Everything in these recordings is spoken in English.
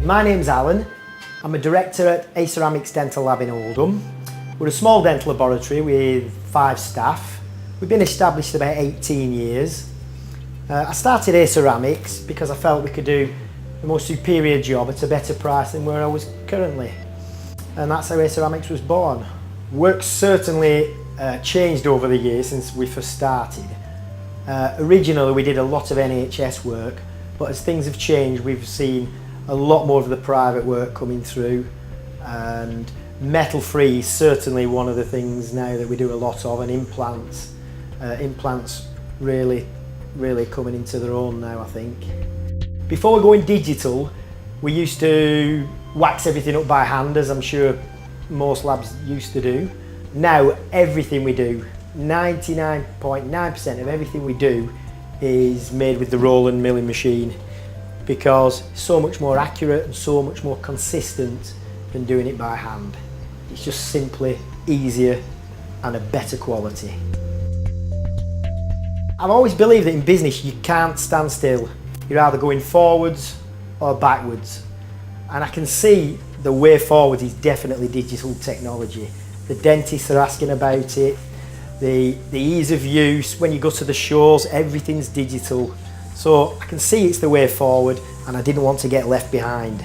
My name's Alan. I'm a director at A Ceramics Dental Lab in Oldham. We're a small dental laboratory with 5 staff. We've been established about 18 years. I started A Ceramics because I felt we could do a more superior job at a better price than where I was currently. And that's how A Ceramics was born. Work's certainly changed over the years since we first started. Originally we did a lot of NHS work, but as things have changed we've seen a lot more of the private work coming through, and metal free is certainly one of the things now that we do a lot of, and implants really coming into their own now, I think. Before going digital, we used to wax everything up by hand, as I'm sure most labs used to do. Now everything we do, 99.9% of everything we do is made with the Roland milling machine, because it's so much more accurate and so much more consistent than doing it by hand. It's just simply easier and a better quality. I've always believed that in business you can't stand still. You're either going forwards or backwards. And I can see the way forward is definitely digital technology. The dentists are asking about it, the ease of use. When you go to the shows, everything's digital. So I can see it's the way forward, and I didn't want to get left behind.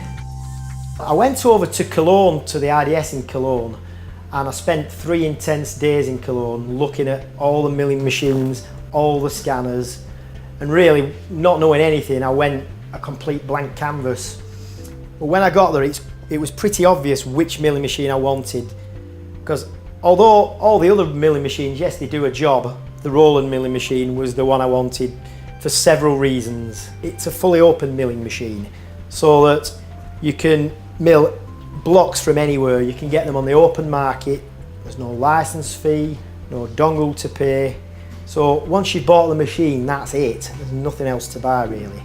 I went over to Cologne, to the IDS in Cologne, and I spent 3 intense days in Cologne looking at all the milling machines, all the scanners, and really not knowing anything, I went a complete blank canvas. But when I got there, it was pretty obvious which milling machine I wanted, because although all the other milling machines, yes, they do a job, the Roland milling machine was the one I wanted for several reasons. It's a fully open milling machine, so that you can mill blocks from anywhere. You can get them on the open market. There's no license fee, no dongle to pay. So once you've bought the machine, that's it. There's nothing else to buy really.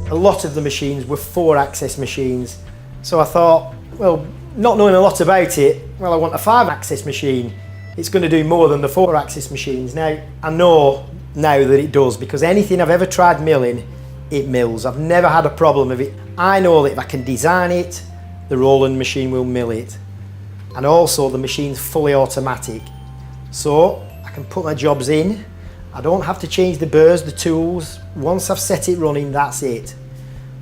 A lot of the machines were 4-axis machines. So I thought, well, not knowing a lot about it, well, I want a 5-axis machine. It's going to do more than the 4-axis machines. Now, I know now that it does, because anything I've ever tried milling, it mills. I've never had a problem with it. I know that if I can design it, the Roland machine will mill it. And also the machine's fully automatic. So I can put my jobs in. I don't have to change the burrs, the tools. Once I've set it running, that's it.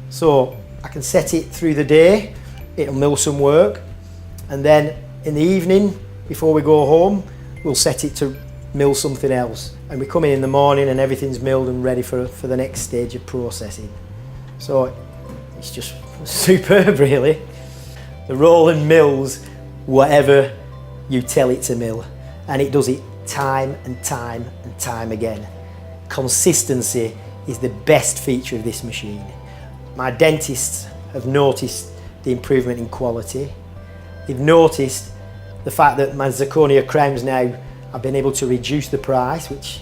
So I can set it through the day, it'll mill some work, and then in the evening, before we go home, we'll set it to mill something else. And we come in the morning and everything's milled and ready for the next stage of processing. So it's just superb really. The Roland mills whatever you tell it to mill, and it does it time and time and time again. Consistency is the best feature of this machine. My dentists have noticed the improvement in quality. They've noticed the fact that my zirconia crowns now, I've been able to reduce the price, which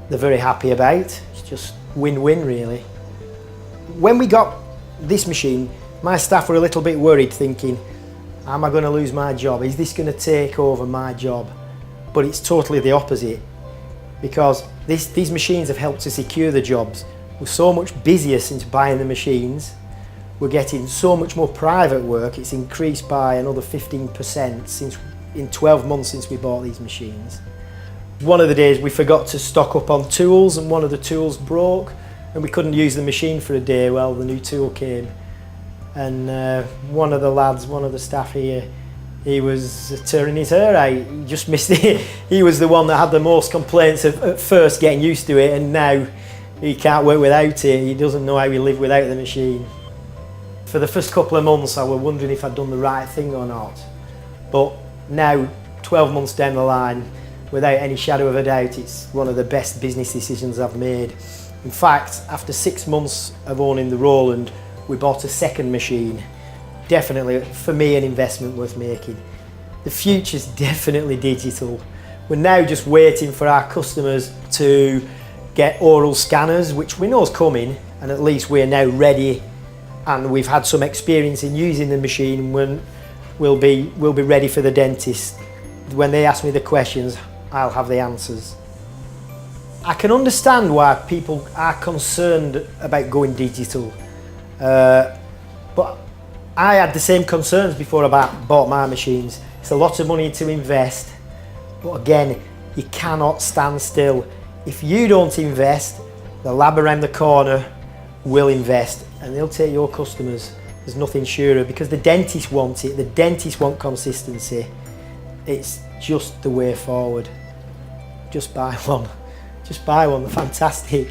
they're very happy about. It's just win-win really. When we got this machine, my staff were a little bit worried, thinking, am I going to lose my job? Is this going to take over my job? But it's totally the opposite, because these machines have helped to secure the jobs. We're so much busier since buying the machines. We're getting so much more private work. It's increased by another 15% in 12 months since we bought these machines. One of the days we forgot to stock up on tools, and one of the tools broke and we couldn't use the machine for a day. Well, the new tool came, and one of the lads, one of the staff here, he was tearing his hair out. He just missed it. He was the one that had the most complaints at first getting used to it, and now he can't work without it. He doesn't know how he live without the machine. For the first couple of months I was wondering if I'd done the right thing or not, but now 12 months down the line, without any shadow of a doubt, it's one of the best business decisions I've made. In fact, after 6 months of owning the Roland, we bought a second machine. Definitely, for me, an investment worth making. The future's definitely digital. We're now just waiting for our customers to get oral scanners, which we know is coming, and at least we're now ready, and we've had some experience in using the machine. When we'll be ready for the dentist. When they ask me the questions, I'll have the answers. I can understand why people are concerned about going digital. But I had the same concerns before I bought my machines. It's a lot of money to invest, but again, you cannot stand still. If you don't invest, the lab around the corner will invest, and they'll take your customers. There's nothing surer, because the dentists want it, the dentists want consistency. It's just the way forward. Just buy one. Just buy one, they're fantastic.